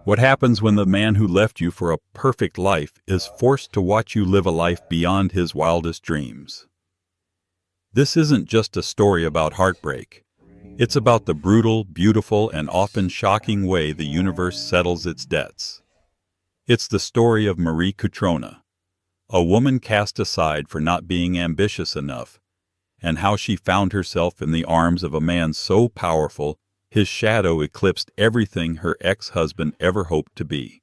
What happens when the man who left you for a perfect life is forced to watch you live a life beyond his wildest dreams? This isn't just a story about heartbreak. It's about the brutal, beautiful, and often shocking way the universe settles its debts. It's the story of Marie Cutrona, a woman cast aside for not being ambitious enough, and how she found herself in the arms of a man so powerful his shadow eclipsed everything her ex-husband ever hoped to be.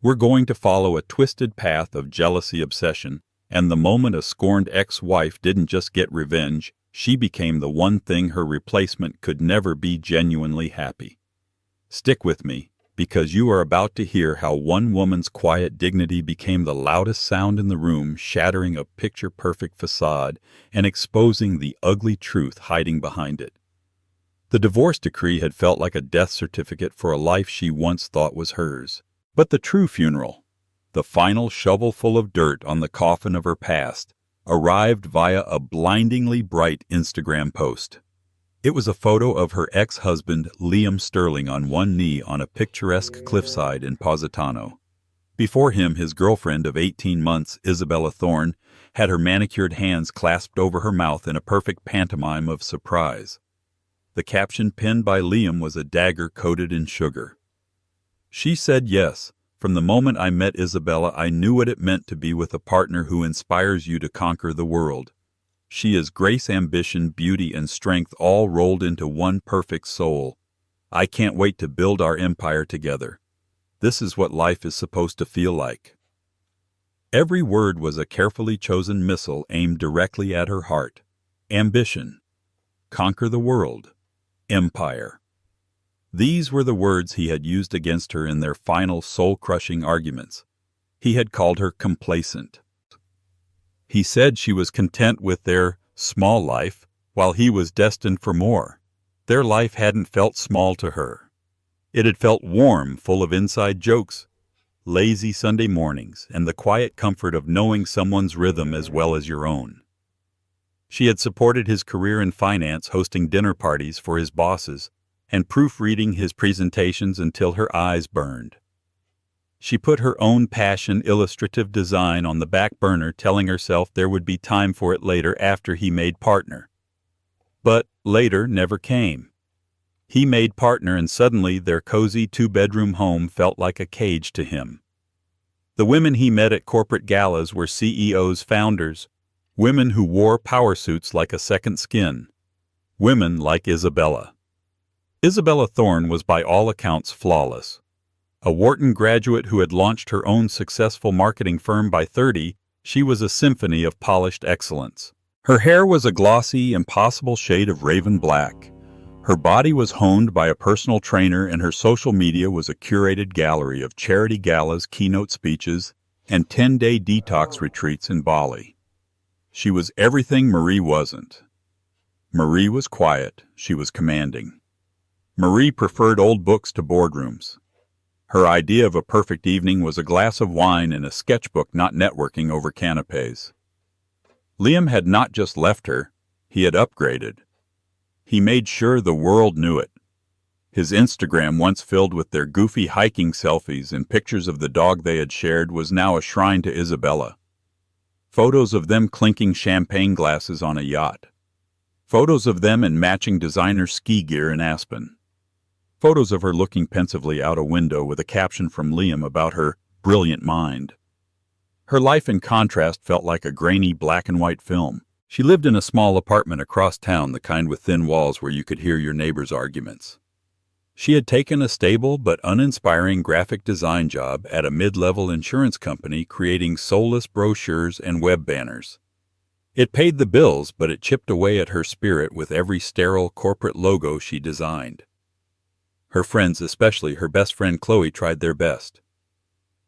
We're going to follow a twisted path of jealousy obsession, and the moment a scorned ex-wife didn't just get revenge, she became the one thing her replacement could never be genuinely happy. Stick with me, because you are about to hear how one woman's quiet dignity became the loudest sound in the room, shattering a picture-perfect facade and exposing the ugly truth hiding behind it. The divorce decree had felt like a death certificate for a life she once thought was hers. But the true funeral, the final shovelful of dirt on the coffin of her past, arrived via a blindingly bright Instagram post. It was a photo of her ex-husband, Liam Sterling, on one knee on a picturesque cliffside in Positano. Before him, his girlfriend of 18 months, Isabella Thorne, had her manicured hands clasped over her mouth in a perfect pantomime of surprise. The caption pinned by Liam was a dagger coated in sugar. She said yes. From the moment I met Isabella, I knew what it meant to be with a partner who inspires you to conquer the world. She is grace, ambition, beauty, and strength all rolled into one perfect soul. I can't wait to build our empire together. This is what life is supposed to feel like. Every word was a carefully chosen missile aimed directly at her heart. Ambition. Conquer the world. Empire. These were the words he had used against her in their final soul-crushing arguments. He had called her complacent. He said she was content with their small life, while he was destined for more. Their life hadn't felt small to her. It had felt warm, full of inside jokes, lazy Sunday mornings, and the quiet comfort of knowing someone's rhythm as well as your own. She had supported his career in finance, hosting dinner parties for his bosses, and proofreading his presentations until her eyes burned. She put her own passion, illustrative design, on the back burner, telling herself there would be time for it later after he made partner. But later never came. He made partner, and suddenly their cozy two-bedroom home felt like a cage to him. The women he met at corporate galas were CEOs, founders, women who wore power suits like a second skin. Women like Isabella. Isabella Thorne was by all accounts flawless. A Wharton graduate who had launched her own successful marketing firm by 30, she was a symphony of polished excellence. Her hair was a glossy, impossible shade of raven black. Her body was honed by a personal trainer, and her social media was a curated gallery of charity galas, keynote speeches, and 10-day detox retreats in Bali. She was everything Marie wasn't. Marie was quiet. She was commanding. Marie preferred old books to boardrooms. Her idea of a perfect evening was a glass of wine and a sketchbook, not networking over canapes. Liam had not just left her, he had upgraded. He made sure the world knew it. His Instagram, once filled with their goofy hiking selfies and pictures of the dog they had shared, was now a shrine to Isabella. Photos of them clinking champagne glasses on a yacht. Photos of them in matching designer ski gear in Aspen. Photos of her looking pensively out a window with a caption from Liam about her brilliant mind. Her life, in contrast, felt like a grainy black and white film. She lived in a small apartment across town, the kind with thin walls where you could hear your neighbors' arguments. She had taken a stable but uninspiring graphic design job at a mid-level insurance company, creating soulless brochures and web banners. It paid the bills, but it chipped away at her spirit with every sterile corporate logo she designed. Her friends, especially her best friend Chloe, tried their best.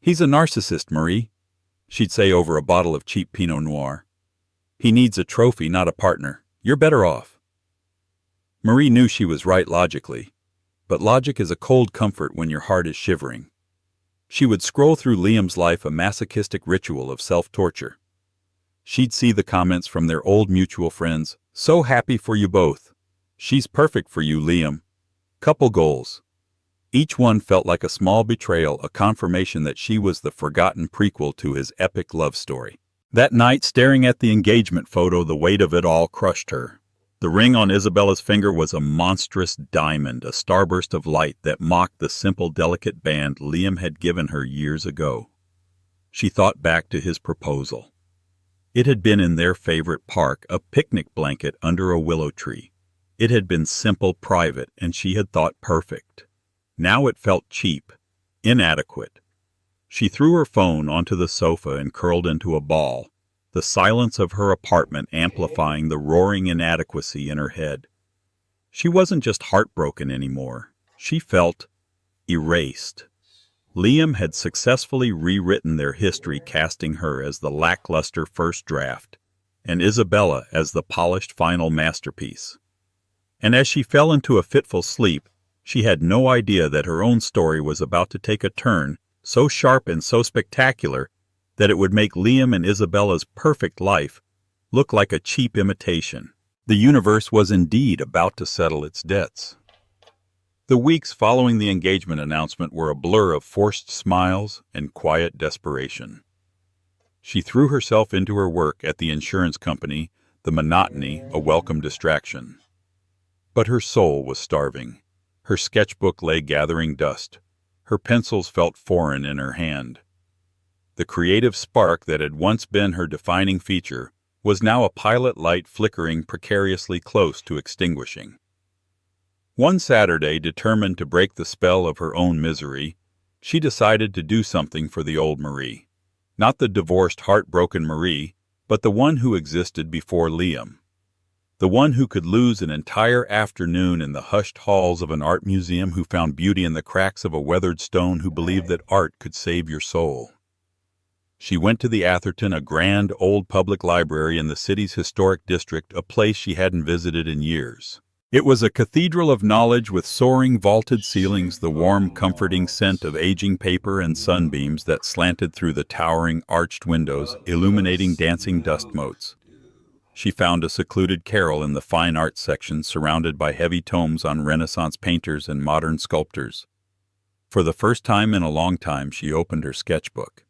"He's a narcissist, Marie," she'd say over a bottle of cheap Pinot Noir. "He needs a trophy, not a partner. You're better off." Marie knew she was right logically, but logic is a cold comfort when your heart is shivering. She would scroll through Liam's life, a masochistic ritual of self-torture. She'd see the comments from their old mutual friends. "So happy for you both. She's perfect for you, Liam. Couple goals. Each one felt like a small betrayal, a confirmation that she was the forgotten prequel to his epic love story. That night, staring at the engagement photo, the weight of it all crushed her. The ring on Isabella's finger was a monstrous diamond, a starburst of light that mocked the simple, delicate band Liam had given her years ago. She thought back to his proposal. It had been in their favorite park, a picnic blanket under a willow tree. It had been simple, private, and she had thought perfect. Now it felt cheap, inadequate. She threw her phone onto the sofa and curled into a ball, the silence of her apartment amplifying the roaring inadequacy in her head. She wasn't just heartbroken anymore. She felt erased. Liam had successfully rewritten their history, casting her as the lackluster first draft, and Isabella as the polished final masterpiece. And as she fell into a fitful sleep, she had no idea that her own story was about to take a turn so sharp and so spectacular that it would make Liam and Isabella's perfect life look like a cheap imitation. The universe was indeed about to settle its debts. The weeks following the engagement announcement were a blur of forced smiles and quiet desperation. She threw herself into her work at the insurance company, the monotony a welcome distraction. But her soul was starving. Her sketchbook lay gathering dust. Her pencils felt foreign in her hand. The creative spark that had once been her defining feature was now a pilot light flickering precariously close to extinguishing. One Saturday, determined to break the spell of her own misery, she decided to do something for the old Marie. Not the divorced, heartbroken Marie, but the one who existed before Liam. The one who could lose an entire afternoon in the hushed halls of an art museum, who found beauty in the cracks of a weathered stone, who believed that art could save your soul. She went to the Atherton, a grand old public library in the city's historic district, a place she hadn't visited in years. It was a cathedral of knowledge with soaring vaulted ceilings, the warm, comforting scent of aging paper and sunbeams that slanted through the towering, arched windows, illuminating dancing dust motes. She found a secluded carrel in the fine arts section, surrounded by heavy tomes on Renaissance painters and modern sculptors. For the first time in a long time, she opened her sketchbook.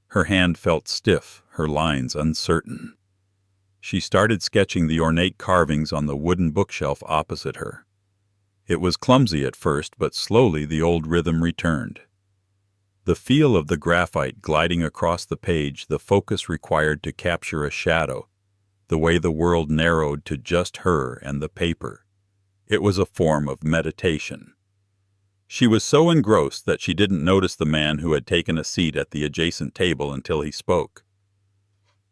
Her hand felt stiff, her lines uncertain. She started sketching the ornate carvings on the wooden bookshelf opposite her. It was clumsy at first, but slowly the old rhythm returned. The feel of the graphite gliding across the page, the focus required to capture a shadow, the way the world narrowed to just her and the paper. It was a form of meditation. She was so engrossed that she didn't notice the man who had taken a seat at the adjacent table until he spoke.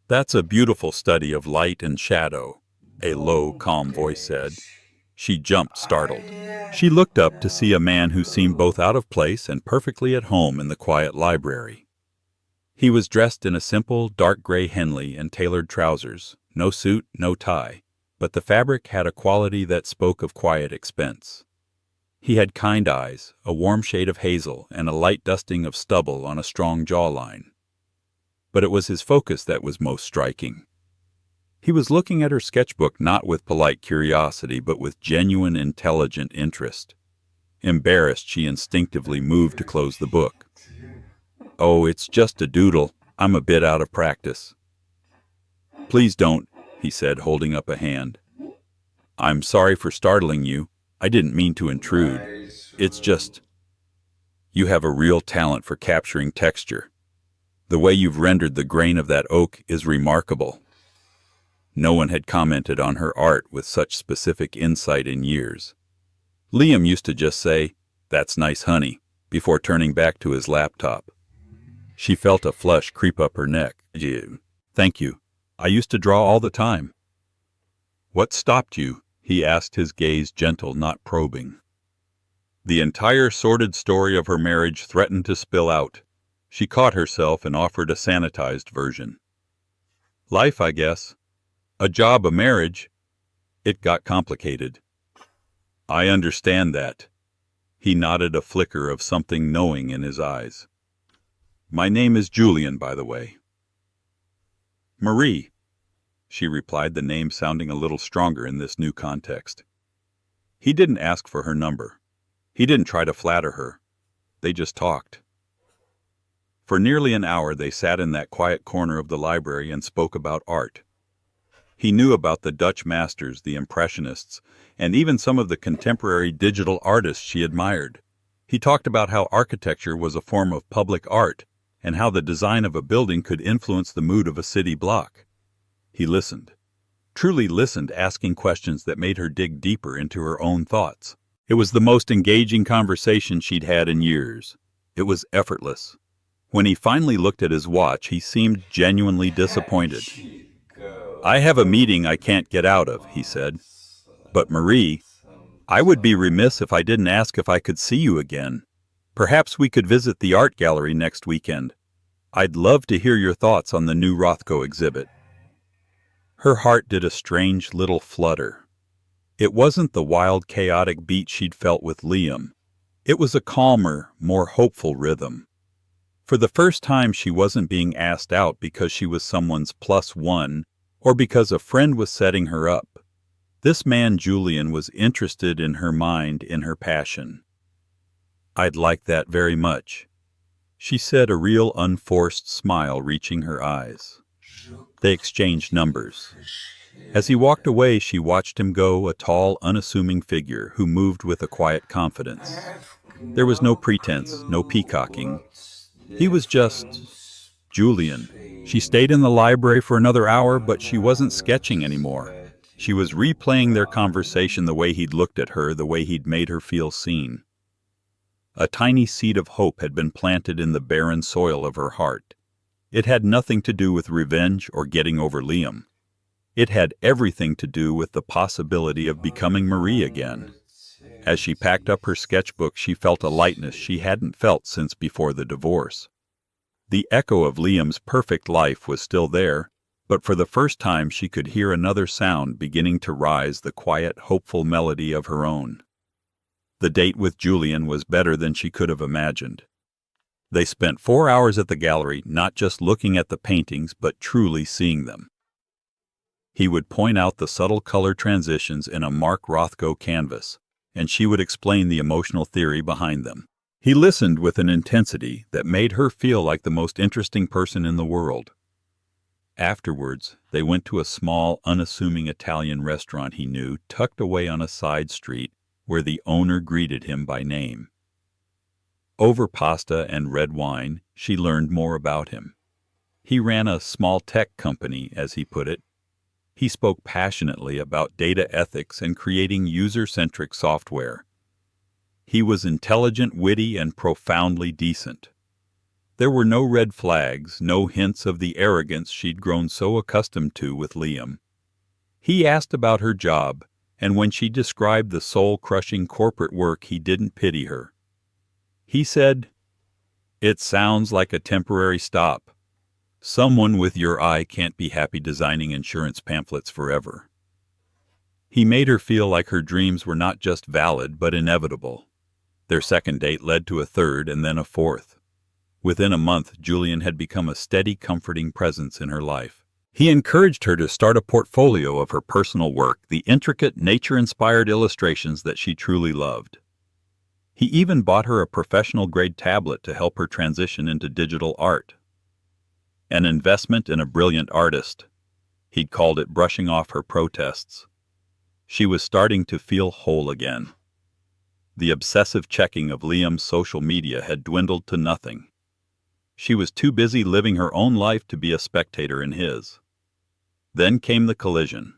"That's a beautiful study of light and shadow," a low, calm voice said. She jumped, startled. She looked up to see a man who seemed both out of place and perfectly at home in the quiet library. He was dressed in a simple, dark gray Henley and tailored trousers, no suit, no tie, but the fabric had a quality that spoke of quiet expense. He had kind eyes, a warm shade of hazel, and a light dusting of stubble on a strong jawline. But it was his focus that was most striking. He was looking at her sketchbook not with polite curiosity, but with genuine, intelligent interest. Embarrassed, she instinctively moved to close the book. "Oh, it's just a doodle. I'm a bit out of practice." "Please don't," he said, holding up a hand. "I'm sorry for startling you. I didn't mean to intrude. It's just, you have a real talent for capturing texture. The way you've rendered the grain of that oak is remarkable." No one had commented on her art with such specific insight in years. Liam used to just say, "That's nice, honey," before turning back to his laptop. She felt a flush creep up her neck. "Thank you. I used to draw all the time." "What stopped you?" he asked, his gaze gentle, not probing. The entire sordid story of her marriage threatened to spill out. She caught herself and offered a sanitized version. "Life, I guess. A job, a marriage. It got complicated." "I understand that." He nodded, a flicker of something knowing in his eyes. "My name is Julian, by the way." "Marie," she replied, the name sounding a little stronger in this new context. He didn't ask for her number. He didn't try to flatter her. They just talked. For nearly an hour they sat in that quiet corner of the library and spoke about art. He knew about the Dutch masters, the Impressionists, and even some of the contemporary digital artists she admired. He talked about how architecture was a form of public art, and how the design of a building could influence the mood of a city block. He listened, truly listened, asking questions that made her dig deeper into her own thoughts. It was the most engaging conversation she'd had in years. It was effortless. When he finally looked at his watch, he seemed genuinely disappointed. "I have a meeting I can't get out of," he said. "But Marie, I would be remiss if I didn't ask if I could see you again. Perhaps we could visit the art gallery next weekend. I'd love to hear your thoughts on the new Rothko exhibit." Her heart did a strange little flutter. It wasn't the wild, chaotic beat she'd felt with Liam. It was a calmer, more hopeful rhythm. For the first time, she wasn't being asked out because she was someone's plus one, or because a friend was setting her up. This man, Julian, was interested in her mind, in her passion. "I'd like that very much," she said, a real unforced smile reaching her eyes. They exchanged numbers. As he walked away, she watched him go, a tall, unassuming figure who moved with a quiet confidence. There was no pretense, no peacocking. He was just Julian. She stayed in the library for another hour, but she wasn't sketching anymore. She was replaying their conversation, the way he'd looked at her, the way he'd made her feel seen. A tiny seed of hope had been planted in the barren soil of her heart. It had nothing to do with revenge or getting over Liam. It had everything to do with the possibility of becoming Marie again. As she packed up her sketchbook, she felt a lightness she hadn't felt since before the divorce. The echo of Liam's perfect life was still there, but for the first time she could hear another sound beginning to rise, the quiet, hopeful melody of her own. The date with Julian was better than she could have imagined. They spent 4 hours at the gallery, not just looking at the paintings, but truly seeing them. He would point out the subtle color transitions in a Mark Rothko canvas, and she would explain the emotional theory behind them. He listened with an intensity that made her feel like the most interesting person in the world. Afterwards, they went to a small, unassuming Italian restaurant he knew, tucked away on a side street, where the owner greeted him by name. Over pasta and red wine, she learned more about him. He ran a small tech company, as he put it. He spoke passionately about data ethics and creating user-centric software. He was intelligent, witty, and profoundly decent. There were no red flags, no hints of the arrogance she'd grown so accustomed to with Liam. He asked about her job, and when she described the soul-crushing corporate work, he didn't pity her. He said, "It sounds like a temporary stop. Someone with your eye can't be happy designing insurance pamphlets forever." He made her feel like her dreams were not just valid, but inevitable. Their second date led to a third and then a fourth. Within a month, Julian had become a steady, comforting presence in her life. He encouraged her to start a portfolio of her personal work, the intricate, nature-inspired illustrations that she truly loved. He even bought her a professional-grade tablet to help her transition into digital art. An investment in a brilliant artist. He'd called it brushing off her protests. She was starting to feel whole again. The obsessive checking of Liam's social media had dwindled to nothing. She was too busy living her own life to be a spectator in his. Then came the collision.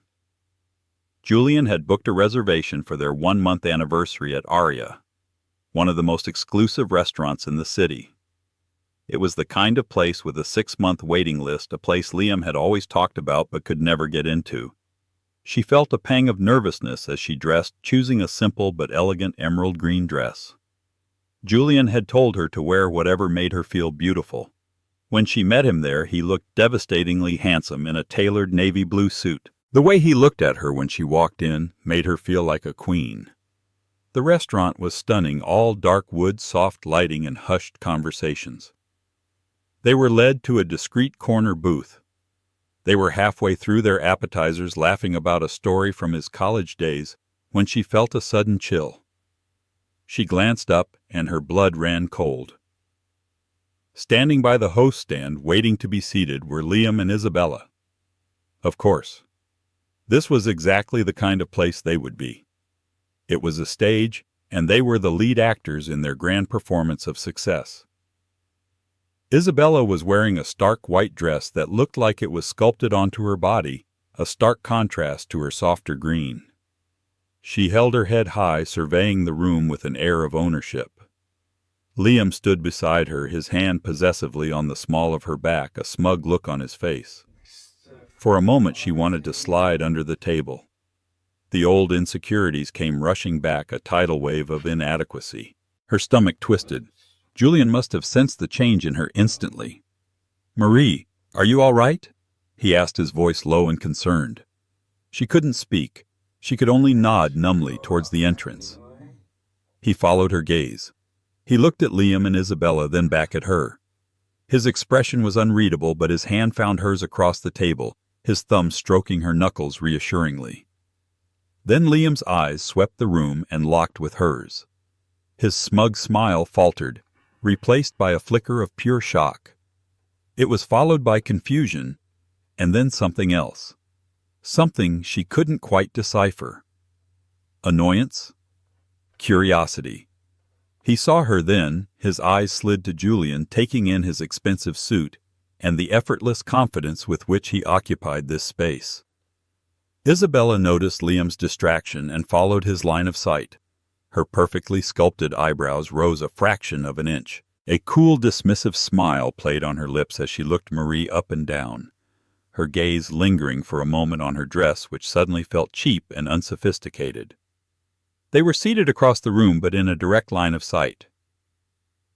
Julian had booked a reservation for their 1-month anniversary at Aria, one of the most exclusive restaurants in the city. It was the kind of place with a 6-month waiting list, a place Liam had always talked about but could never get into. She felt a pang of nervousness as she dressed, choosing a simple but elegant emerald green dress. Julian had told her to wear whatever made her feel beautiful. When she met him there, he looked devastatingly handsome in a tailored navy blue suit. The way he looked at her when she walked in made her feel like a queen. The restaurant was stunning, all dark wood, soft lighting, and hushed conversations. They were led to a discreet corner booth. They were halfway through their appetizers, laughing about a story from his college days, when she felt a sudden chill. She glanced up, and her blood ran cold. Standing by the host stand, waiting to be seated, were Liam and Isabella. Of course. This was exactly the kind of place they would be. It was a stage, and they were the lead actors in their grand performance of success. Isabella was wearing a stark white dress that looked like it was sculpted onto her body, a stark contrast to her softer green. She held her head high, surveying the room with an air of ownership. Liam stood beside her, his hand possessively on the small of her back, a smug look on his face. For a moment she wanted to slide under the table. The old insecurities came rushing back, a tidal wave of inadequacy. Her stomach twisted. Julian must have sensed the change in her instantly. "Marie, are you all right?" he asked, his voice low and concerned. She couldn't speak. She could only nod numbly towards the entrance. He followed her gaze. He looked at Liam and Isabella, then back at her. His expression was unreadable, but his hand found hers across the table, his thumb stroking her knuckles reassuringly. Then Liam's eyes swept the room and locked with hers. His smug smile faltered, replaced by a flicker of pure shock. It was followed by confusion, and then something else. Something she couldn't quite decipher. Annoyance? Curiosity. He saw her then, his eyes slid to Julian, taking in his expensive suit, and the effortless confidence with which he occupied this space. Isabella noticed Liam's distraction and followed his line of sight. Her perfectly sculpted eyebrows rose a fraction of an inch. A cool, dismissive smile played on her lips as she looked Marie up and down, her gaze lingering for a moment on her dress, which suddenly felt cheap and unsophisticated. They were seated across the room, but in a direct line of sight.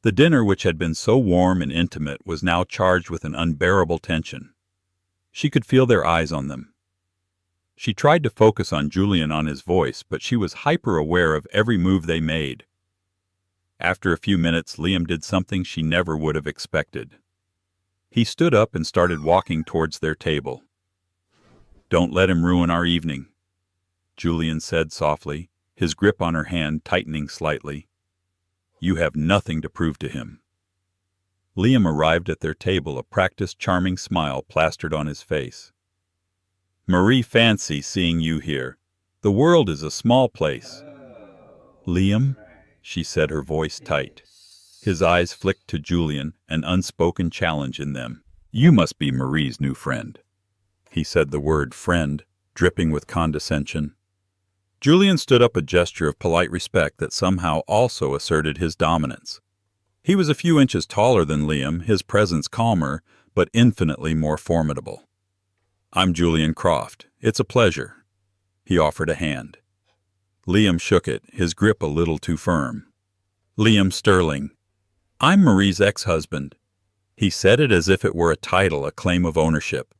The dinner, which had been so warm and intimate, was now charged with an unbearable tension. She could feel their eyes on them. She tried to focus on Julian, on his voice, but she was hyper-aware of every move they made. After a few minutes, Liam did something she never would have expected. He stood up and started walking towards their table. "Don't let him ruin our evening," Julian said softly, his grip on her hand tightening slightly. "You have nothing to prove to him." Liam arrived at their table, a practiced, charming smile plastered on his face. "Marie, fancy seeing you here. The world is a small place." "Liam?" she said, her voice tight. His eyes flicked to Julian, an unspoken challenge in them. "You must be Marie's new friend." He said the word friend, dripping with condescension. Julian stood up, a gesture of polite respect that somehow also asserted his dominance. He was a few inches taller than Liam, his presence calmer, but infinitely more formidable. "I'm Julian Croft. It's a pleasure." He offered a hand. Liam shook it, his grip a little too firm. "Liam Sterling. I'm Marie's ex-husband." He said it as if it were a title, a claim of ownership.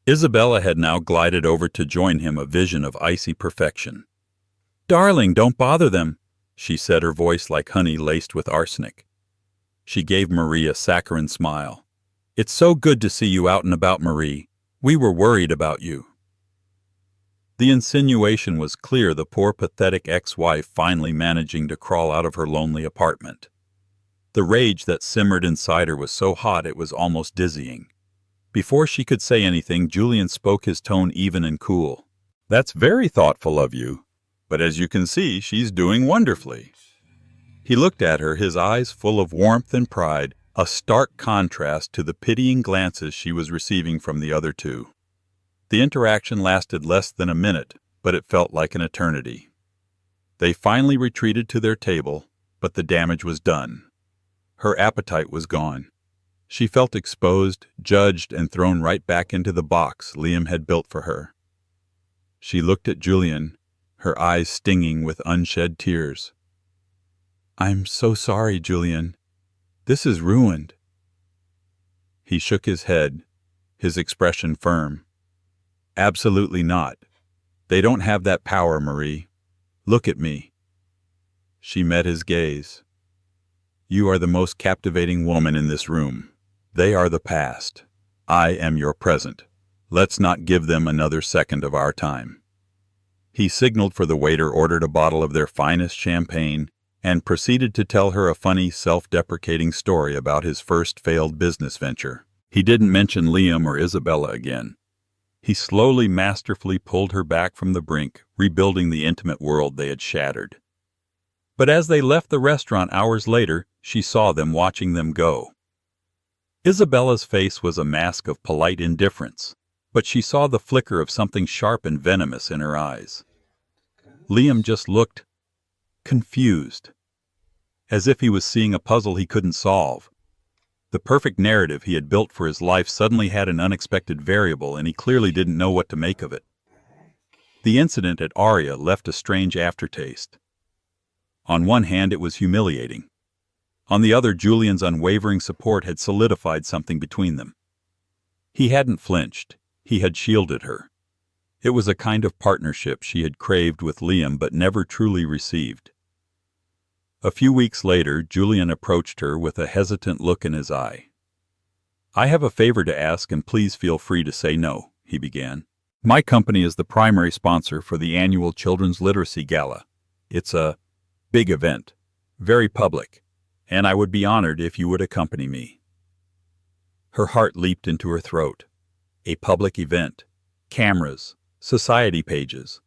Isabella had now glided over to join him, a vision of icy perfection. "Darling, don't bother them," she said, her voice like honey laced with arsenic. She gave Marie a saccharine smile. "It's so good to see you out and about, Marie. We were worried about you." The insinuation was clear, the poor pathetic ex-wife finally managing to crawl out of her lonely apartment. The rage that simmered inside her was so hot it was almost dizzying. Before she could say anything, Julian spoke, his tone even and cool. "That's very thoughtful of you, but as you can see, she's doing wonderfully." He looked at her, his eyes full of warmth and pride, a stark contrast to the pitying glances she was receiving from the other two. The interaction lasted less than a minute, but it felt like an eternity. They finally retreated to their table, but the damage was done. Her appetite was gone. She felt exposed, judged, and thrown right back into the box Liam had built for her. She looked at Julian, her eyes stinging with unshed tears. "I'm so sorry, Julian. This is ruined." He shook his head, his expression firm. "Absolutely not. They don't have that power, Marie. Look at me." She met his gaze. "You are the most captivating woman in this room. They are the past. I am your present. Let's not give them another second of our time." He signaled for the waiter, ordered a bottle of their finest champagne, and proceeded to tell her a funny, self-deprecating story about his first failed business venture. He didn't mention Liam or Isabella again. He slowly, masterfully pulled her back from the brink, rebuilding the intimate world they had shattered. But as they left the restaurant hours later, she saw them watching them go. Isabella's face was a mask of polite indifference, but she saw the flicker of something sharp and venomous in her eyes. Liam just looked confused, as if he was seeing a puzzle he couldn't solve. The perfect narrative he had built for his life suddenly had an unexpected variable, and he clearly didn't know what to make of it. The incident at Aria left a strange aftertaste. On one hand, it was humiliating. On the other, Julian's unwavering support had solidified something between them. He hadn't flinched. He had shielded her. It was a kind of partnership she had craved with Liam but never truly received. A few weeks later, Julian approached her with a hesitant look in his eye. "I have a favor to ask, and please feel free to say no," he began. "My company is the primary sponsor for the annual Children's Literacy Gala. It's a big event, very public, and I would be honored if you would accompany me." Her heart leaped into her throat. A public event, cameras, society pages.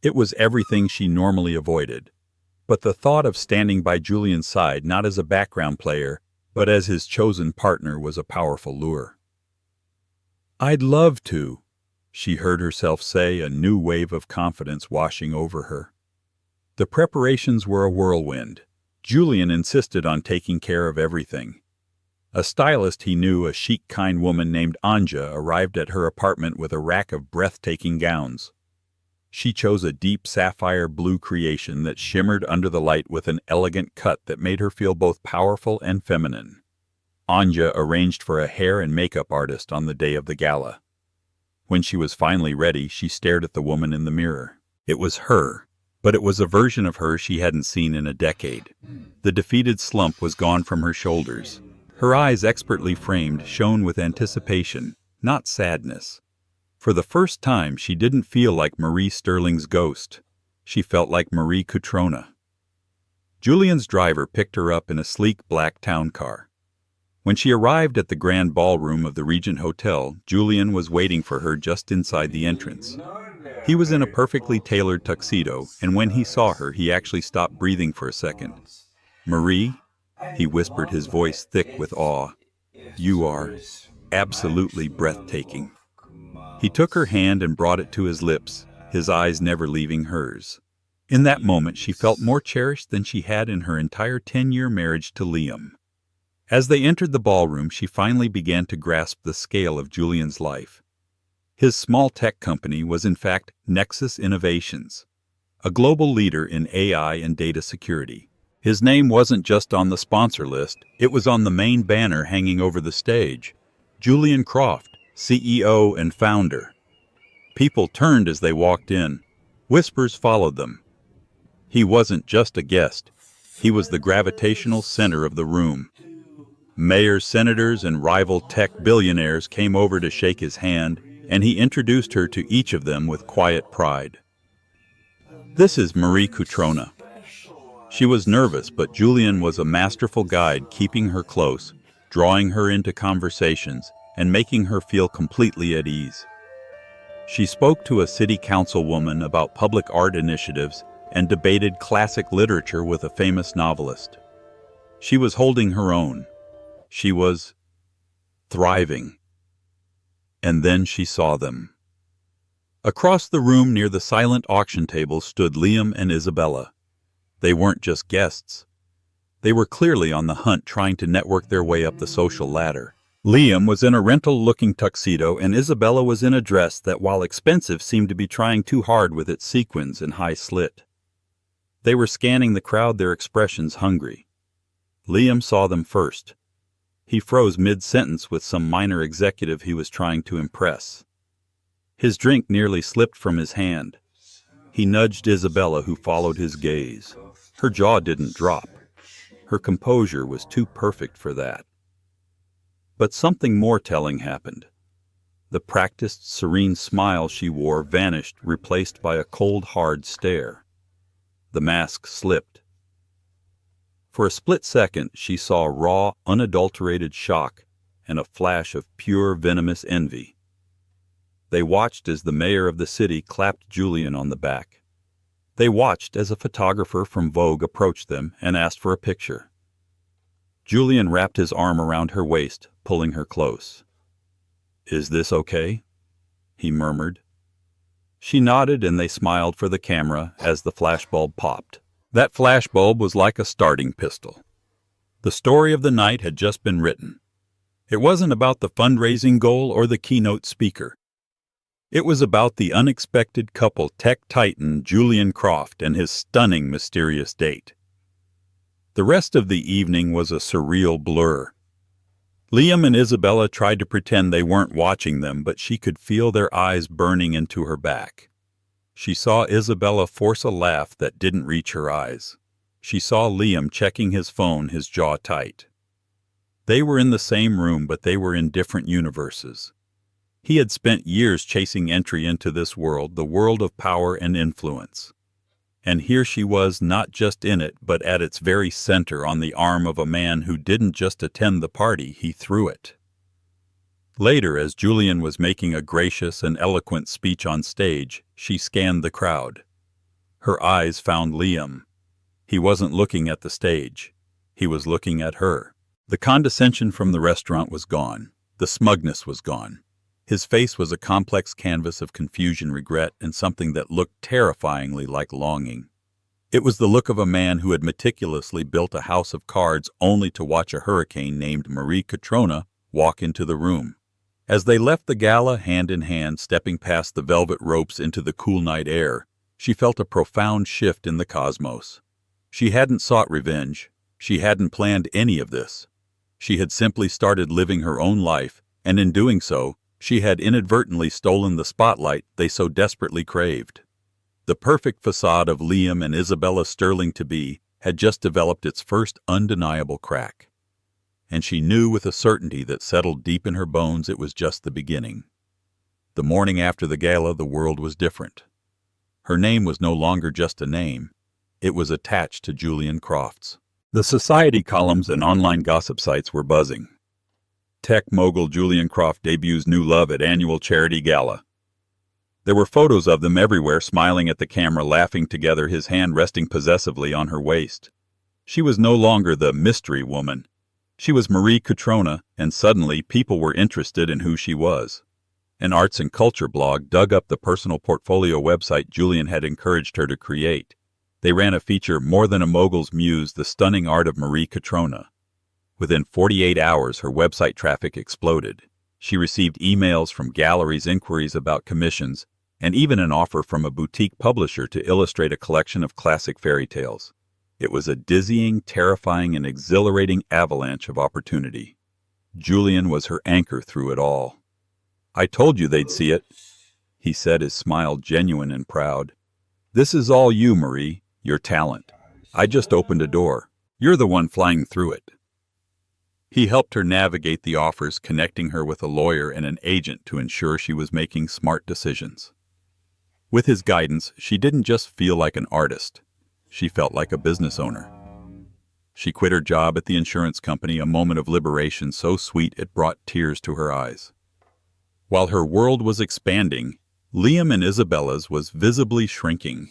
It was everything she normally avoided. But the thought of standing by Julian's side, not as a background player, but as his chosen partner, was a powerful lure. "I'd love to," she heard herself say, a new wave of confidence washing over her. The preparations were a whirlwind. Julian insisted on taking care of everything. A stylist he knew, a chic, kind woman named Anja, arrived at her apartment with a rack of breathtaking gowns. She chose a deep sapphire blue creation that shimmered under the light with an elegant cut that made her feel both powerful and feminine. Anja arranged for a hair and makeup artist on the day of the gala. When she was finally ready, she stared at the woman in the mirror. It was her, but it was a version of her she hadn't seen in a decade. The defeated slump was gone from her shoulders. Her eyes, expertly framed, shone with anticipation, not sadness. For the first time, she didn't feel like Marie Sterling's ghost. She felt like Marie Cutrona. Julian's driver picked her up in a sleek black town car. When she arrived at the grand ballroom of the Regent Hotel, Julian was waiting for her just inside the entrance. He was in a perfectly tailored tuxedo, and when he saw her, he actually stopped breathing for a second. "Marie," he whispered, his voice thick with awe, "you are absolutely breathtaking." He took her hand and brought it to his lips, his eyes never leaving hers. In that moment, she felt more cherished than she had in her entire 10-year marriage to Liam. As they entered the ballroom, she finally began to grasp the scale of Julian's life. His small tech company was in fact Nexus Innovations, a global leader in AI and data security. His name wasn't just on the sponsor list, it was on the main banner hanging over the stage. Julian Croft, CEO and founder. People turned as they walked in. Whispers followed them. He wasn't just a guest. He was the gravitational center of the room. Mayors, senators, and rival tech billionaires came over to shake his hand, and he introduced her to each of them with quiet pride. "This is Marie Cutrona." She was nervous, but Julian was a masterful guide, keeping her close, drawing her into conversations, and making her feel completely at ease. She spoke to a city councilwoman about public art initiatives and debated classic literature with a famous novelist. She was holding her own. She was thriving. And then she saw them. Across the room near the silent auction table stood Liam and Isabella. They weren't just guests. They were clearly on the hunt, trying to network their way up the social ladder. Liam was in a rental-looking tuxedo, and Isabella was in a dress that, while expensive, seemed to be trying too hard with its sequins and high slit. They were scanning the crowd, their expressions hungry. Liam saw them first. He froze mid-sentence with some minor executive he was trying to impress. His drink nearly slipped from his hand. He nudged Isabella, who followed his gaze. Her jaw didn't drop. Her composure was too perfect for that. But something more telling happened. The practiced, serene smile she wore vanished, replaced by a cold, hard stare. The mask slipped. For a split second, she saw raw, unadulterated shock and a flash of pure, venomous envy. They watched as the mayor of the city clapped Julian on the back. They watched as a photographer from Vogue approached them and asked for a picture. Julian wrapped his arm around her waist, pulling her close. "Is this okay?" he murmured. She nodded and they smiled for the camera as the flashbulb popped. That flashbulb was like a starting pistol. The story of the night had just been written. It wasn't about the fundraising goal or the keynote speaker. It was about the unexpected couple tech titan Julian Croft and his stunning, mysterious date. The rest of the evening was a surreal blur. Liam and Isabella tried to pretend they weren't watching them, but she could feel their eyes burning into her back. She saw Isabella force a laugh that didn't reach her eyes. She saw Liam checking his phone, his jaw tight. They were in the same room, but they were in different universes. He had spent years chasing entry into this world, the world of power and influence. And here she was, not just in it, but at its very center, on the arm of a man who didn't just attend the party, he threw it. Later, as Julian was making a gracious and eloquent speech on stage, she scanned the crowd. Her eyes found Liam. He wasn't looking at the stage. He was looking at her. The condescension from the restaurant was gone. The smugness was gone. His face was a complex canvas of confusion, regret, and something that looked terrifyingly like longing. It was the look of a man who had meticulously built a house of cards only to watch a hurricane named Marie Catriona walk into the room. As they left the gala hand in hand, stepping past the velvet ropes into the cool night air, she felt a profound shift in the cosmos. She hadn't sought revenge. She hadn't planned any of this. She had simply started living her own life, and in doing so, she had inadvertently stolen the spotlight they so desperately craved. The perfect facade of Liam and Isabella Sterling-to-be had just developed its first undeniable crack. And she knew with a certainty that settled deep in her bones it was just the beginning. The morning after the gala, the world was different. Her name was no longer just a name. It was attached to Julian Croft's. The society columns and online gossip sites were buzzing. Tech mogul Julian Croft debuts new love at annual charity gala. There were photos of them everywhere, smiling at the camera, laughing together, his hand resting possessively on her waist. She was no longer the mystery woman. She was Marie Catriona, and suddenly people were interested in who she was. An arts and culture blog dug up the personal portfolio website Julian had encouraged her to create. They ran a feature, More Than a Mogul's Muse, The Stunning Art of Marie Catriona. Within 48 hours, her website traffic exploded. She received emails from galleries, inquiries about commissions, and even an offer from a boutique publisher to illustrate a collection of classic fairy tales. It was a dizzying, terrifying, and exhilarating avalanche of opportunity. Julian was her anchor through it all. "I told you they'd see it," he said, his smile genuine and proud. "This is all you, Marie, your talent. I just opened a door. You're the one flying through it." He helped her navigate the offers, connecting her with a lawyer and an agent to ensure she was making smart decisions. With his guidance, she didn't just feel like an artist. She felt like a business owner. She quit her job at the insurance company, a moment of liberation so sweet it brought tears to her eyes. While her world was expanding, Liam and Isabella's was visibly shrinking.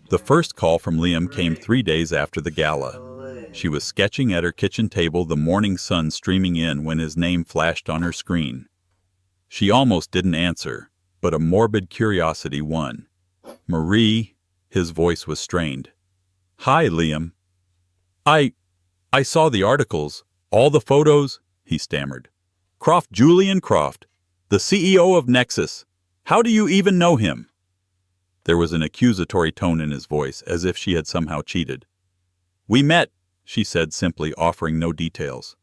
The first call from Liam came 3 days after the gala. She was sketching at her kitchen table, the morning sun streaming in, when his name flashed on her screen. She almost didn't answer, but a morbid curiosity won. "Marie," his voice was strained. "Hi, Liam." I saw the articles, all the photos," he stammered. "Croft, Julian Croft, the CEO of Nexus. How do you even know him?" There was an accusatory tone in his voice, as if she had somehow cheated. "We met," she said simply, offering no details.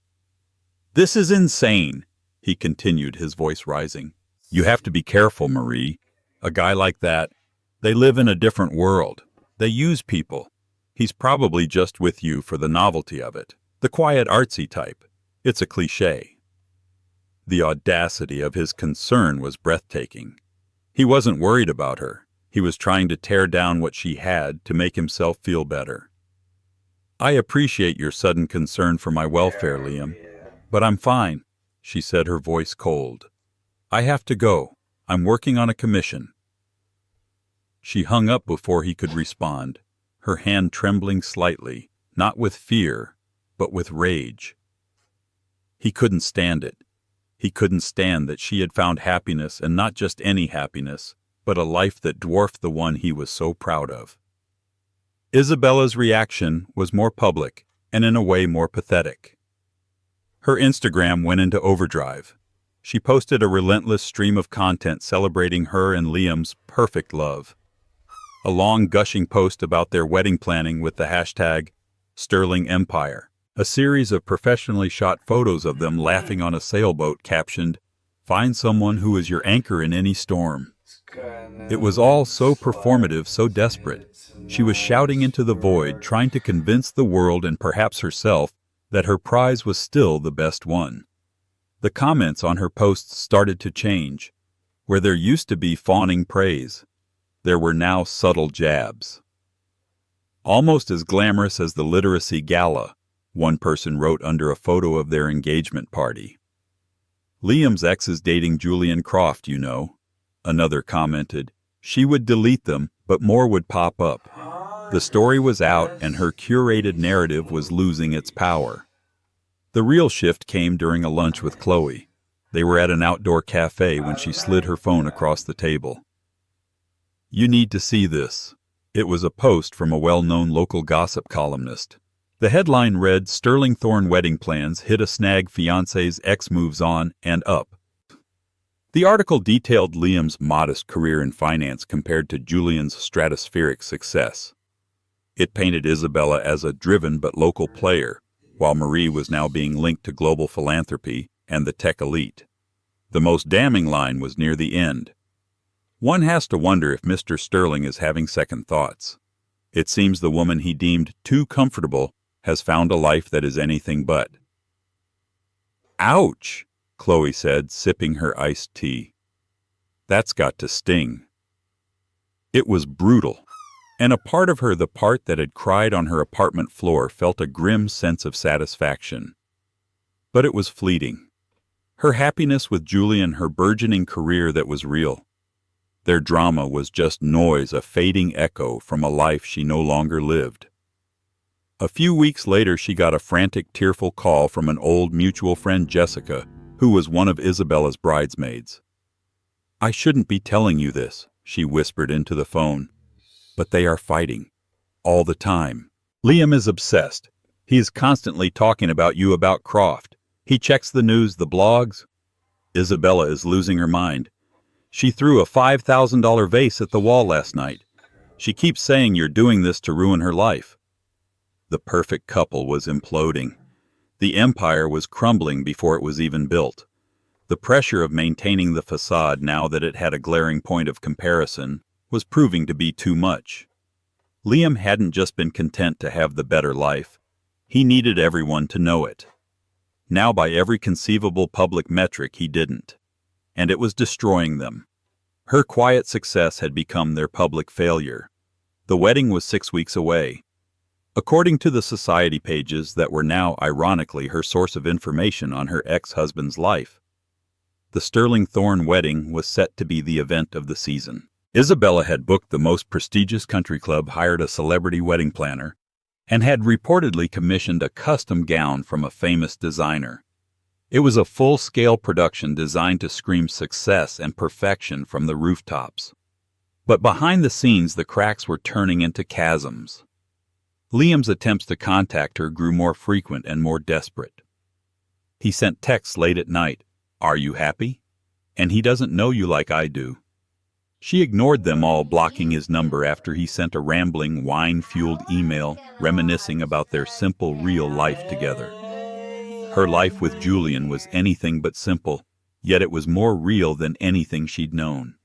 "This is insane," he continued, his voice rising. "You have to be careful, Marie. A guy like that, they live in a different world. They use people. He's probably just with you for the novelty of it. The quiet, artsy type. It's a cliché." The audacity of his concern was breathtaking. He wasn't worried about her. He was trying to tear down what she had to make himself feel better. I appreciate your sudden concern for my welfare, Liam, but I'm fine, she said, her voice cold. I have to go. I'm working on a commission. She hung up before he could respond, her hand trembling slightly, not with fear, but with rage. He couldn't stand it. He couldn't stand that she had found happiness, and not just any happiness, but a life that dwarfed the one he was so proud of. Isabella's reaction was more public, and in a way more pathetic. Her Instagram went into overdrive. She posted a relentless stream of content celebrating her and Liam's perfect love. A long gushing post about their wedding planning with the hashtag Sterling Empire. A series of professionally shot photos of them laughing on a sailboat captioned, "Find someone who is your anchor in any storm." It was all so performative, so desperate. She was shouting into the void, trying to convince the world and perhaps herself that her prize was still the best one. The comments on her posts started to change. Where there used to be fawning praise, there were now subtle jabs. Almost as glamorous as the literacy gala, one person wrote under a photo of their engagement party. Liam's ex is dating Julian Croft, you know. Another commented. She would delete them, but more would pop up. The story was out, and her curated narrative was losing its power. The real shift came during a lunch with Chloe. They were at an outdoor cafe when she slid her phone across the table. "You need to see this." It was a post from a well-known local gossip columnist. The headline read, "Sterling Thorne wedding plans hit a snag, fiancé's ex moves on and up." The article detailed Liam's modest career in finance compared to Julian's stratospheric success. It painted Isabella as a driven but local player, while Marie was now being linked to global philanthropy and the tech elite. The most damning line was near the end. "One has to wonder if Mr. Sterling is having second thoughts. It seems the woman he deemed too comfortable has found a life that is anything but." "Ouch," Chloe said, sipping her iced tea. "That's got to sting." It was brutal, and a part of her, the part that had cried on her apartment floor, felt a grim sense of satisfaction. But it was fleeting. Her happiness with Julian, her burgeoning career that was real. Their drama was just noise, a fading echo from a life she no longer lived. A few weeks later, she got a frantic, tearful call from an old mutual friend, Jessica, who was one of Isabella's bridesmaids. "I shouldn't be telling you this," she whispered into the phone, "but they are fighting. All the time. Liam is obsessed. He is constantly talking about you, about Croft. He checks the news, the blogs. Isabella is losing her mind. She threw a $5,000 vase at the wall last night. She keeps saying you're doing this to ruin her life." The perfect couple was imploding. The empire was crumbling before it was even built. The pressure of maintaining the facade, now that it had a glaring point of comparison, was proving to be too much. Liam hadn't just been content to have the better life. He needed everyone to know it. Now, by every conceivable public metric, he didn't. And it was destroying them. Her quiet success had become their public failure. The wedding was 6 weeks away. According to the society pages that were now, ironically, her source of information on her ex-husband's life, the Sterling Thorne wedding was set to be the event of the season. Isabella had booked the most prestigious country club, hired a celebrity wedding planner, and had reportedly commissioned a custom gown from a famous designer. It was a full-scale production designed to scream success and perfection from the rooftops. But behind the scenes, the cracks were turning into chasms. Liam's attempts to contact her grew more frequent and more desperate. He sent texts late at night. "Are you happy? And he doesn't know you like I do." She ignored them all, blocking his number after he sent a rambling, wine-fueled email reminiscing about their simple, real life together. Her life with Julian was anything but simple, yet it was more real than anything she'd known.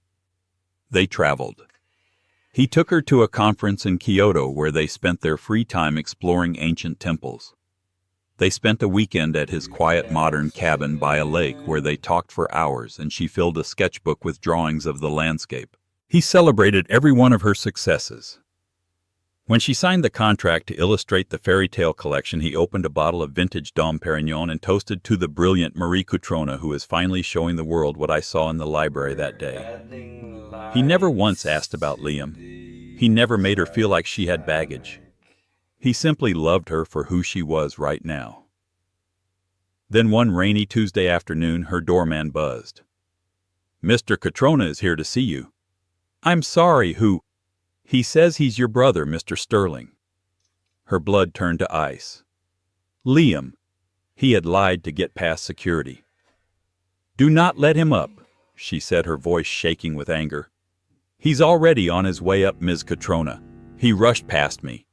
They traveled. He took her to a conference in Kyoto where they spent their free time exploring ancient temples. They spent a weekend at his quiet modern cabin by a lake where they talked for hours, and she filled a sketchbook with drawings of the landscape. He celebrated every one of her successes. When she signed the contract to illustrate the fairy tale collection, he opened a bottle of vintage Dom Perignon and toasted to the brilliant Marie Cutrona, who is finally showing the world what I saw in the library that day. He never once asked about Liam. He never made her feel like she had baggage. He simply loved her for who she was right now. Then one rainy Tuesday afternoon, her doorman buzzed. "Mr. Cutrona is here to see you." "I'm sorry, who?" "He says he's your brother, Mr. Sterling." Her blood turned to ice. Liam. He had lied to get past security. "Do not let him up," she said, her voice shaking with anger. "He's already on his way up, Ms. Cutrona. He rushed past me."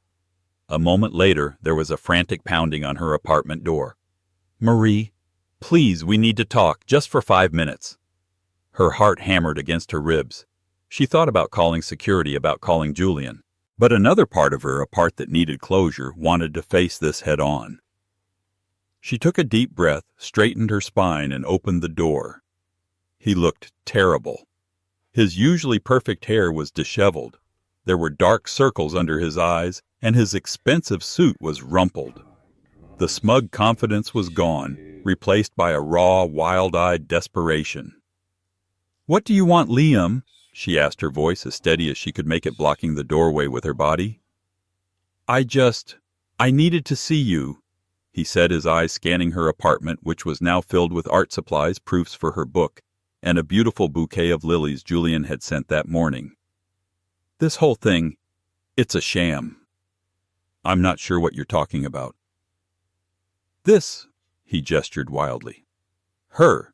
A moment later, there was a frantic pounding on her apartment door. "Marie, please, we need to talk, just for 5 minutes." Her heart hammered against her ribs. She thought about calling security, about calling Julian. But another part of her, a part that needed closure, wanted to face this head on. She took a deep breath, straightened her spine, and opened the door. He looked terrible. His usually perfect hair was disheveled. There were dark circles under his eyes, and his expensive suit was rumpled. The smug confidence was gone, replaced by a raw, wild-eyed desperation. "What do you want, Liam?" she asked, her voice as steady as she could make it, blocking the doorway with her body. I needed to see you," he said, his eyes scanning her apartment, which was now filled with art supplies, proofs for her book, and a beautiful bouquet of lilies Julian had sent that morning. "This whole thing, it's a sham." "I'm not sure what you're talking about." "This," he gestured wildly. "Her.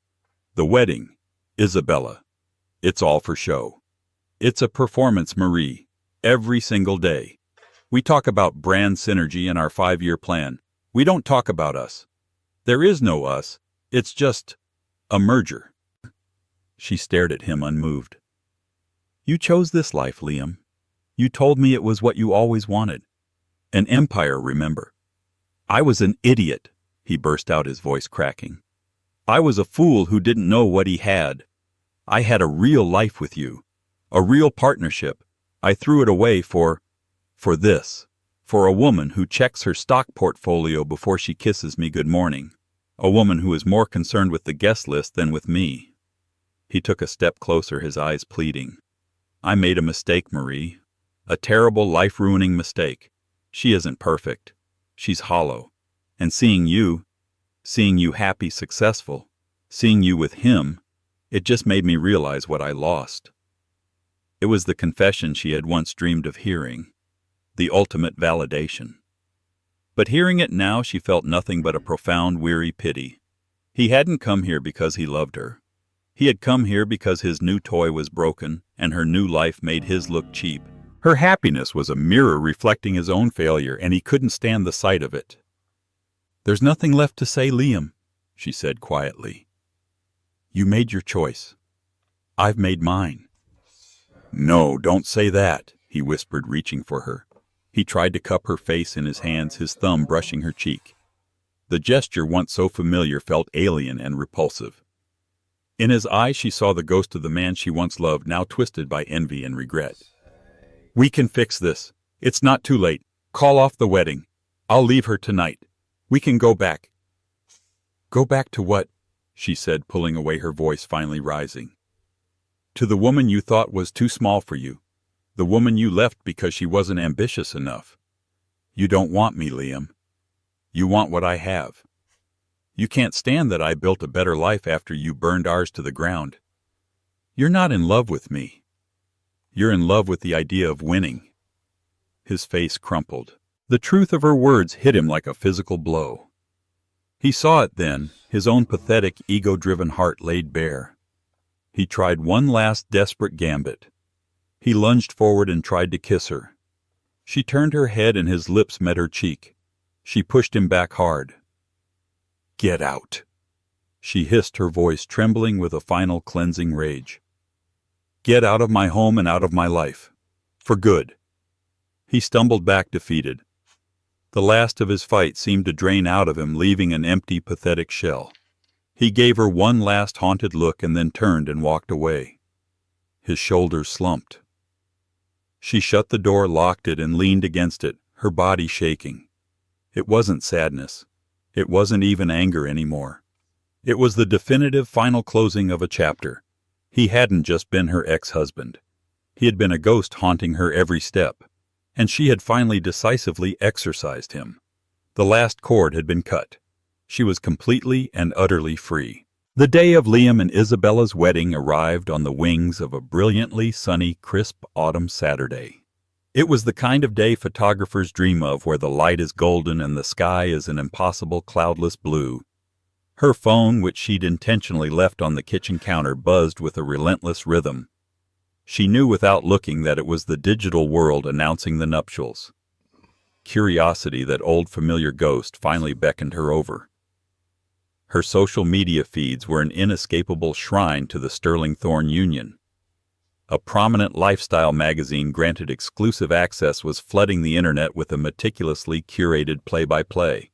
The wedding. Isabella. It's all for show. It's a performance, Marie. Every single day. We talk about brand synergy and our 5-year plan. We don't talk about us. There is no us. It's just a merger." She stared at him unmoved. "You chose this life, Liam. You told me it was what you always wanted. An empire, remember." "I was an idiot," he burst out, his voice cracking. "I was a fool who didn't know what he had. I had a real life with you, a real partnership. I threw it away for this, for a woman who checks her stock portfolio before she kisses me good morning, a woman who is more concerned with the guest list than with me." He took a step closer, his eyes pleading. "I made a mistake, Marie, a terrible, life-ruining mistake. She isn't perfect. She's hollow. And seeing you happy, successful, seeing you with him, it just made me realize what I lost." It was the confession she had once dreamed of hearing, the ultimate validation. But hearing it now, she felt nothing but a profound, weary pity. He hadn't come here because he loved her. He had come here because his new toy was broken, and her new life made his look cheap. Her happiness was a mirror reflecting his own failure, and he couldn't stand the sight of it. "There's nothing left to say, Liam," she said quietly. "You made your choice. I've made mine." "No, don't say that," he whispered, reaching for her. He tried to cup her face in his hands, his thumb brushing her cheek. The gesture, once so familiar, felt alien and repulsive. In his eyes she saw the ghost of the man she once loved, now twisted by envy and regret. "We can fix this. It's not too late. Call off the wedding. I'll leave her tonight. We can go back." "Go back to what?" she said, pulling away, her voice finally rising. "To the woman you thought was too small for you. The woman you left because she wasn't ambitious enough. You don't want me, Liam. You want what I have. You can't stand that I built a better life after you burned ours to the ground. You're not in love with me. You're in love with the idea of winning." His face crumpled. The truth of her words hit him like a physical blow. He saw it then, his own pathetic, ego-driven heart laid bare. He tried one last desperate gambit. He lunged forward and tried to kiss her. She turned her head and his lips met her cheek. She pushed him back hard. "Get out," she hissed, her voice trembling with a final cleansing rage. "Get out of my home and out of my life. For good." He stumbled back, defeated. The last of his fight seemed to drain out of him, leaving an empty, pathetic shell. He gave her one last haunted look and then turned and walked away. His shoulders slumped. She shut the door, locked it, and leaned against it, her body shaking. It wasn't sadness. It wasn't even anger anymore. It was the definitive final closing of a chapter. He hadn't just been her ex-husband. He had been a ghost haunting her every step, and she had finally decisively exorcised him. The last cord had been cut. She was completely and utterly free. The day of Liam and Isabella's wedding arrived on the wings of a brilliantly sunny, crisp autumn Saturday. It was the kind of day photographers dream of, where the light is golden and the sky is an impossible cloudless blue. Her phone, which she'd intentionally left on the kitchen counter, buzzed with a relentless rhythm. She knew without looking that it was the digital world announcing the nuptials. Curiosity, that old familiar ghost, finally beckoned her over. Her social media feeds were an inescapable shrine to the Sterling Thorne union. A prominent lifestyle magazine granted exclusive access was flooding the internet with a meticulously curated play-by-play.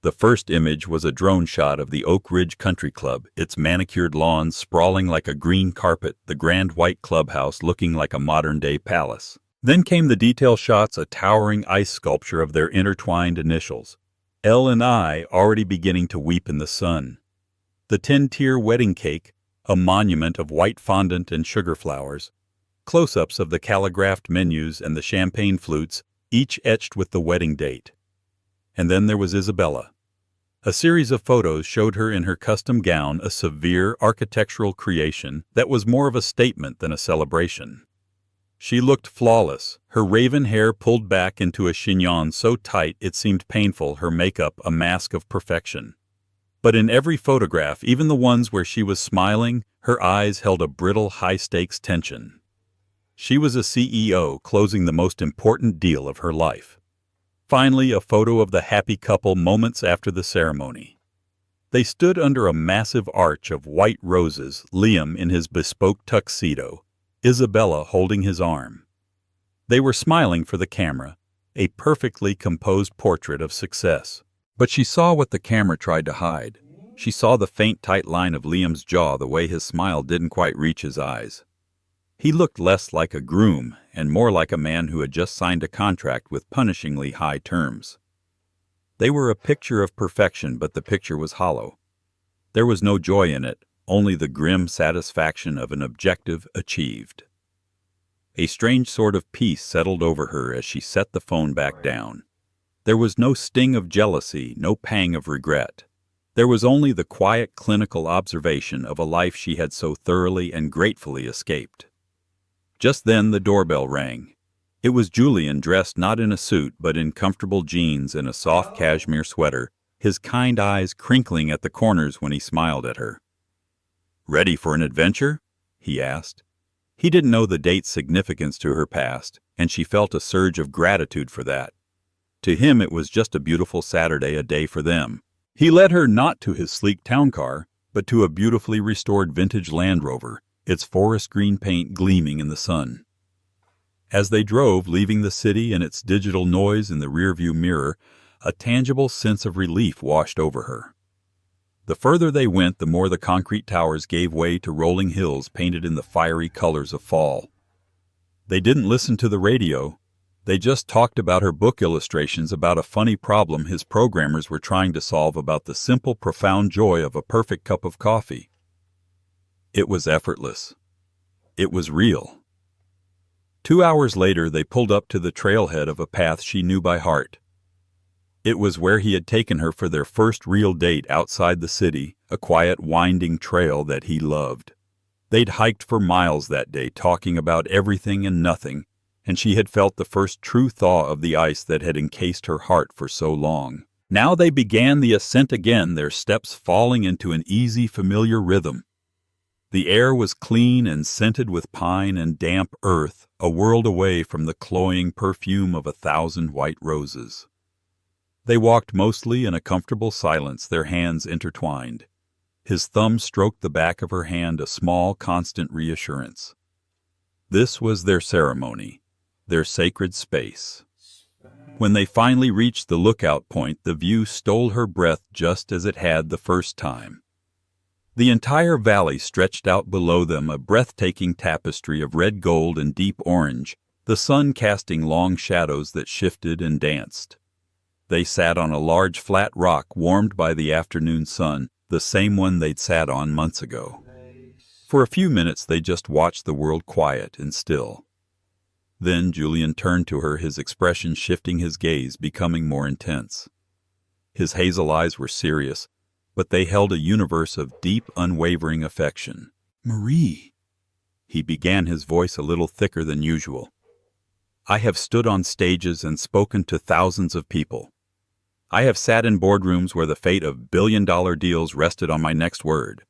The first image was a drone shot of the Oak Ridge Country Club, its manicured lawns sprawling like a green carpet, the grand white clubhouse looking like a modern-day palace. Then came the detail shots, a towering ice sculpture of their intertwined initials, L and I, already beginning to weep in the sun. The 10-tier wedding cake, a monument of white fondant and sugar flowers. Close-ups of the calligraphed menus and the champagne flutes, each etched with the wedding date. And then there was Isabella. A series of photos showed her in her custom gown, a severe architectural creation that was more of a statement than a celebration. She looked flawless, her raven hair pulled back into a chignon so tight it seemed painful, her makeup a mask of perfection. But in every photograph, even the ones where she was smiling, her eyes held a brittle, high-stakes tension. She was a CEO closing the most important deal of her life. Finally, a photo of the happy couple moments after the ceremony. They stood under a massive arch of white roses, Liam in his bespoke tuxedo, Isabella holding his arm. They were smiling for the camera, a perfectly composed portrait of success. But she saw what the camera tried to hide. She saw the faint, tight line of Liam's jaw, the way his smile didn't quite reach his eyes. He looked less like a groom and more like a man who had just signed a contract with punishingly high terms. They were a picture of perfection, but the picture was hollow. There was no joy in it, only the grim satisfaction of an objective achieved. A strange sort of peace settled over her as she set the phone back down. There was no sting of jealousy, no pang of regret. There was only the quiet, clinical observation of a life she had so thoroughly and gratefully escaped. Just then the doorbell rang. It was Julian, dressed not in a suit but in comfortable jeans and a soft cashmere sweater, his kind eyes crinkling at the corners when he smiled at her. "Ready for an adventure?" he asked. He didn't know the date's significance to her past, and she felt a surge of gratitude for that. To him it was just a beautiful Saturday, a day for them. He led her not to his sleek town car, but to a beautifully restored vintage Land Rover, its forest green paint gleaming in the sun. As they drove, leaving the city and its digital noise in the rearview mirror, a tangible sense of relief washed over her. The further they went, the more the concrete towers gave way to rolling hills painted in the fiery colors of fall. They didn't listen to the radio. They just talked about her book illustrations, about a funny problem his programmers were trying to solve, about the simple, profound joy of a perfect cup of coffee. It was effortless. It was real. 2 hours later, they pulled up to the trailhead of a path she knew by heart. It was where he had taken her for their first real date outside the city, a quiet, winding trail that he loved. They'd hiked for miles that day, talking about everything and nothing, and she had felt the first true thaw of the ice that had encased her heart for so long. Now they began the ascent again, their steps falling into an easy, familiar rhythm. The air was clean and scented with pine and damp earth, a world away from the cloying perfume of 1,000 white roses. They walked mostly in a comfortable silence, their hands intertwined. His thumb stroked the back of her hand, a small, constant reassurance. This was their ceremony, their sacred space. When they finally reached the lookout point, the view stole her breath just as it had the first time. The entire valley stretched out below them, a breathtaking tapestry of red gold and deep orange, the sun casting long shadows that shifted and danced. They sat on a large flat rock warmed by the afternoon sun, the same one they'd sat on months ago. For a few minutes they just watched the world quiet and still. Then Julian turned to her, his expression shifting, his gaze becoming more intense. His hazel eyes were serious, but they held a universe of deep, unwavering affection. "Marie," he began, his voice a little thicker than usual. "I have stood on stages and spoken to thousands of people. I have sat in boardrooms where the fate of billion-dollar deals rested on my next word.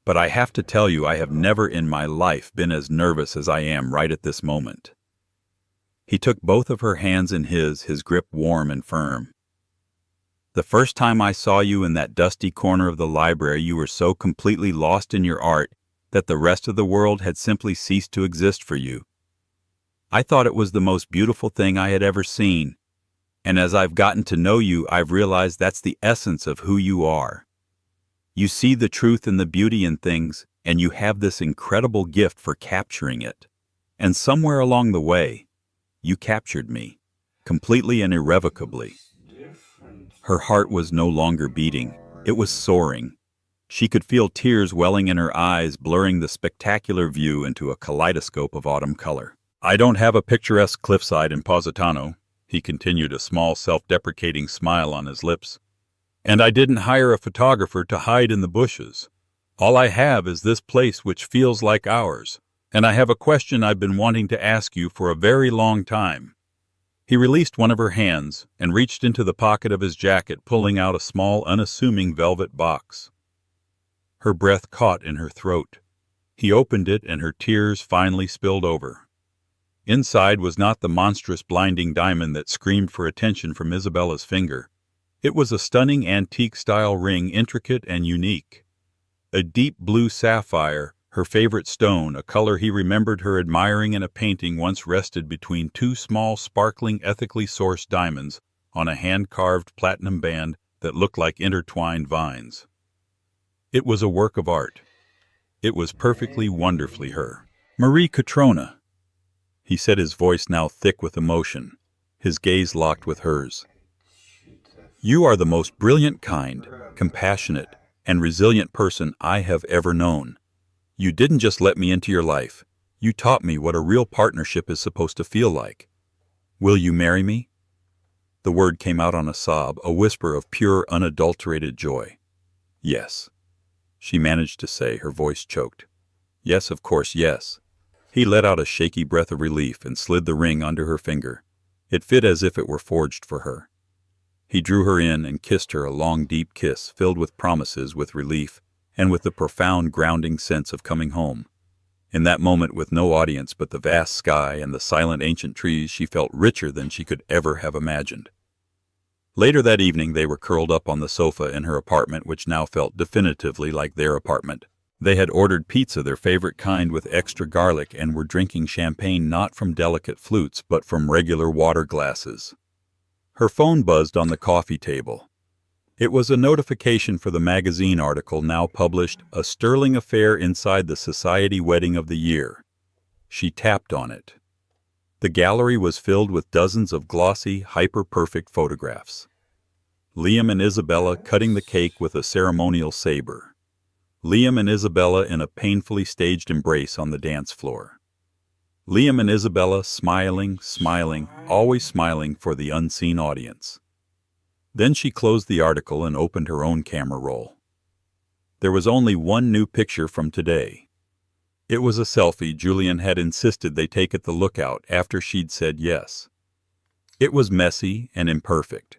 But I have to tell you, I have never in my life been as nervous as I am right at this moment." He took both of her hands in his grip warm and firm. "The first time I saw you in that dusty corner of the library, you were so completely lost in your art that the rest of the world had simply ceased to exist for you. I thought it was the most beautiful thing I had ever seen, and as I've gotten to know you, I've realized that's the essence of who you are. You see the truth and the beauty in things, and you have this incredible gift for capturing it. And somewhere along the way, you captured me, completely and irrevocably." Her heart was no longer beating. It was soaring. She could feel tears welling in her eyes, blurring the spectacular view into a kaleidoscope of autumn color. "I don't have a picturesque cliffside in Positano," he continued, a small self-deprecating smile on his lips. "And I didn't hire a photographer to hide in the bushes. All I have is this place which feels like ours, and I have a question I've been wanting to ask you for a very long time." He released one of her hands and reached into the pocket of his jacket, pulling out a small, unassuming velvet box. Her breath caught in her throat. He opened it, and her tears finally spilled over. Inside was not the monstrous, blinding diamond that screamed for attention from Isabella's finger. It was a stunning antique-style ring, intricate and unique. A deep blue sapphire, her favorite stone, a color he remembered her admiring in a painting, once rested between two small, sparkling, ethically sourced diamonds on a hand-carved platinum band that looked like intertwined vines. It was a work of art. It was perfectly, wonderfully her. "Marie Catrona," he said, his voice now thick with emotion, his gaze locked with hers. "You are the most brilliant, kind, compassionate, and resilient person I have ever known. You didn't just let me into your life. You taught me what a real partnership is supposed to feel like. Will you marry me?" The word came out on a sob, a whisper of pure, unadulterated joy. "Yes," she managed to say, her voice choked. "Yes, of course, yes." He let out a shaky breath of relief and slid the ring onto her finger. It fit as if it were forged for her. He drew her in and kissed her, a long, deep kiss filled with promises, with relief, and with the profound, grounding sense of coming home. In that moment, with no audience but the vast sky and the silent ancient trees, she felt richer than she could ever have imagined. Later that evening they were curled up on the sofa in her apartment, which now felt definitively like their apartment. They had ordered pizza, their favorite kind, with extra garlic, and were drinking champagne not from delicate flutes but from regular water glasses. Her phone buzzed on the coffee table. It was a notification for the magazine article now published, "A Sterling Affair Inside the Society Wedding of the Year." She tapped on it. The gallery was filled with dozens of glossy, hyper-perfect photographs. Liam and Isabella cutting the cake with a ceremonial saber. Liam and Isabella in a painfully staged embrace on the dance floor. Liam and Isabella smiling, always smiling for the unseen audience. Then she closed the article and opened her own camera roll. There was only one new picture from today. It was a selfie Julian had insisted they take at the Lookout after she'd said yes. It was messy and imperfect.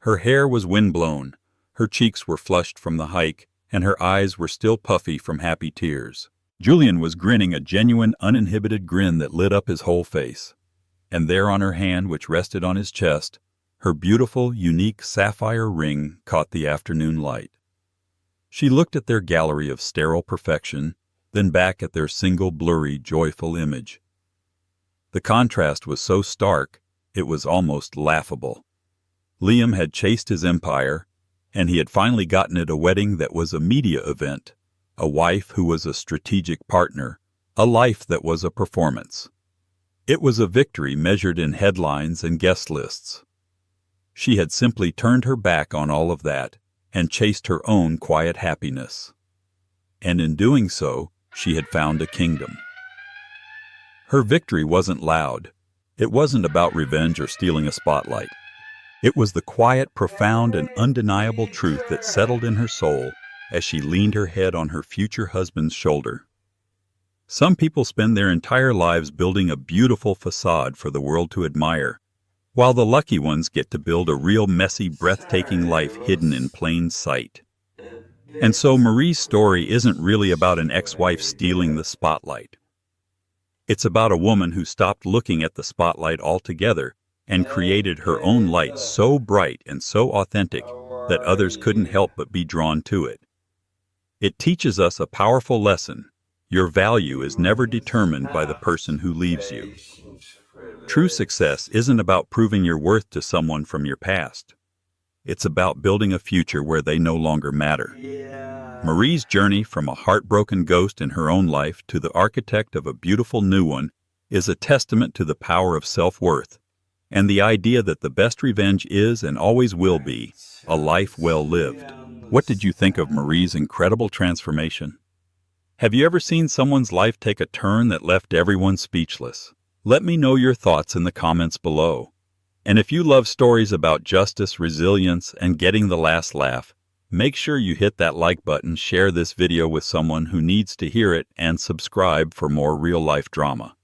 Her hair was windblown, her cheeks were flushed from the hike, and her eyes were still puffy from happy tears. Julian was grinning, a genuine, uninhibited grin that lit up his whole face. And there on her hand, which rested on his chest, her beautiful, unique sapphire ring caught the afternoon light. She looked at their gallery of sterile perfection, then back at their single, blurry, joyful image. The contrast was so stark, it was almost laughable. Liam had chased his empire, and he had finally gotten it a wedding that was a media event, a wife who was a strategic partner, a life that was a performance. It was a victory measured in headlines and guest lists. She had simply turned her back on all of that and chased her own quiet happiness. And in doing so, she had found a kingdom. Her victory wasn't loud. It wasn't about revenge or stealing a spotlight. It was the quiet, profound, and undeniable truth that settled in her soul as she leaned her head on her future husband's shoulder. Some people spend their entire lives building a beautiful facade for the world to admire, while the lucky ones get to build a real messy, breathtaking life hidden in plain sight. And so Marie's story isn't really about an ex-wife stealing the spotlight. It's about a woman who stopped looking at the spotlight altogether and created her own light so bright and so authentic that others couldn't help but be drawn to it. It teaches us a powerful lesson. Your value is never determined by the person who leaves you. True success isn't about proving your worth to someone from your past. It's about building a future where they no longer matter. Marie's journey from a heartbroken ghost in her own life to the architect of a beautiful new one is a testament to the power of self-worth and the idea that the best revenge is and always will be a life well lived. What did you think of Marie's incredible transformation? Have you ever seen someone's life take a turn that left everyone speechless? Let me know your thoughts in the comments below. And if you love stories about justice, resilience, and getting the last laugh, make sure you hit that like button, share this video with someone who needs to hear it, and subscribe for more real-life drama.